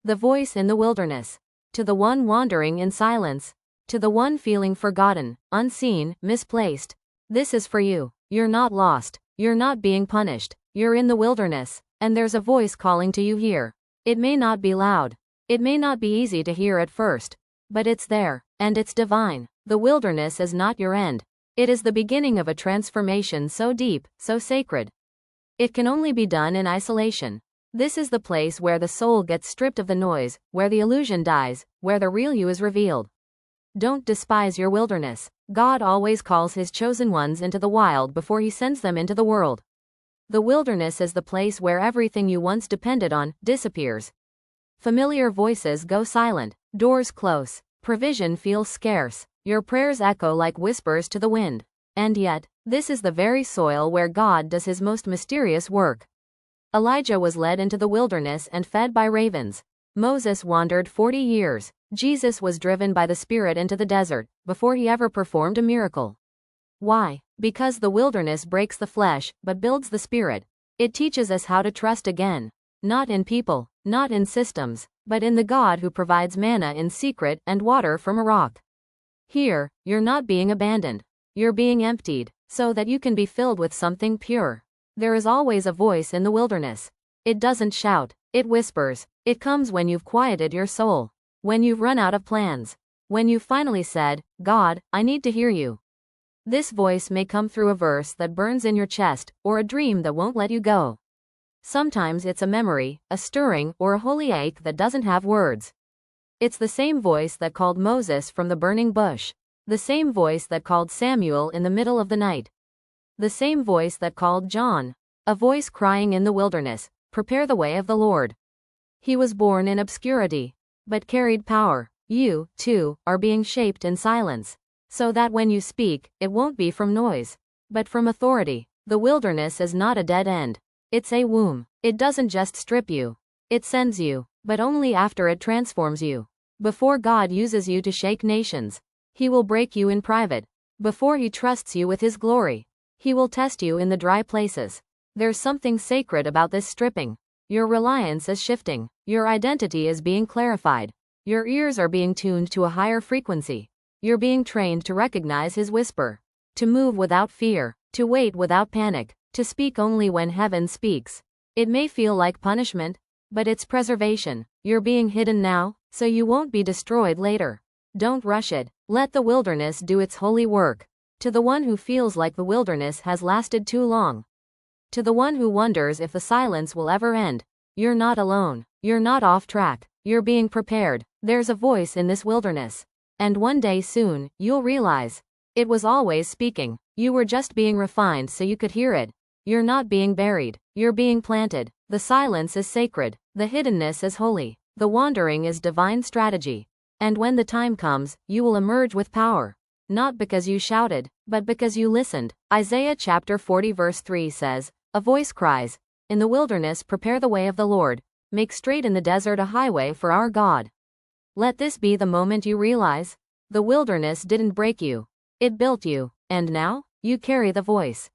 The voice in the wilderness. To the one wandering in silence. To the one feeling forgotten, unseen, misplaced. This is for you. You're not lost. You're not being punished. You're in the wilderness, and there's a voice calling to you here. It may not be loud. It may not be easy to hear at first. But it's there, and it's divine. The wilderness is not your end. It is the beginning of a transformation so deep, so sacred. It can only be done in isolation. This is the place where the soul gets stripped of the noise, where the illusion dies, where the real you is revealed. Don't despise your wilderness. God always calls his chosen ones into the wild before he sends them into the world. The wilderness is the place where everything you once depended on disappears. Familiar voices go silent, doors close, provision feels scarce, your prayers echo like whispers to the wind. And yet, this is the very soil where God does his most mysterious work. Elijah was led into the wilderness and fed by ravens. Moses wandered 40 years. Jesus was driven by the Spirit into the desert, before he ever performed a miracle. Why? Because the wilderness breaks the flesh, but builds the spirit. It teaches us how to trust again. Not in people, not in systems, but in the God who provides manna in secret and water from a rock. Here, you're not being abandoned. You're being emptied, so that you can be filled with something pure. There is always a voice in the wilderness. It doesn't shout, it whispers. It comes when you've quieted your soul. When you've run out of plans. When you've finally said, God, I need to hear you. This voice may come through a verse that burns in your chest, or a dream that won't let you go. Sometimes it's a memory, a stirring, or a holy ache that doesn't have words. It's the same voice that called Moses from the burning bush. The same voice that called Samuel in the middle of the night. The same voice that called John. A voice crying in the wilderness, prepare the way of the Lord. He was born in obscurity, but carried power. You, too, are being shaped in silence. So that when you speak, it won't be from noise, but from authority. The wilderness is not a dead end. It's a womb. It doesn't just strip you. It sends you, but only after it transforms you. Before God uses you to shake nations, he will break you in private. Before he trusts you with his glory, he will test you in the dry places. There's something sacred about this stripping. Your reliance is shifting. Your identity is being clarified. Your ears are being tuned to a higher frequency. You're being trained to recognize his whisper. To move without fear. To wait without panic. To speak only when heaven speaks. It may feel like punishment, but it's preservation. You're being hidden now, so you won't be destroyed later. Don't rush it. Let the wilderness do its holy work. To the one who feels like the wilderness has lasted too long. To the one who wonders if the silence will ever end. You're not alone. You're not off track. You're being prepared. There's a voice in this wilderness. And one day soon, you'll realize. It was always speaking. You were just being refined so you could hear it. You're not being buried. You're being planted. The silence is sacred. The hiddenness is holy. The wandering is divine strategy. And when the time comes, you will emerge with power. Not because you shouted, but because you listened. Isaiah chapter 40 verse 3 says, a voice cries, in the wilderness prepare the way of the Lord. Make straight in the desert a highway for our God. Let this be the moment you realize, the wilderness didn't break you. It built you. And now, you carry the voice.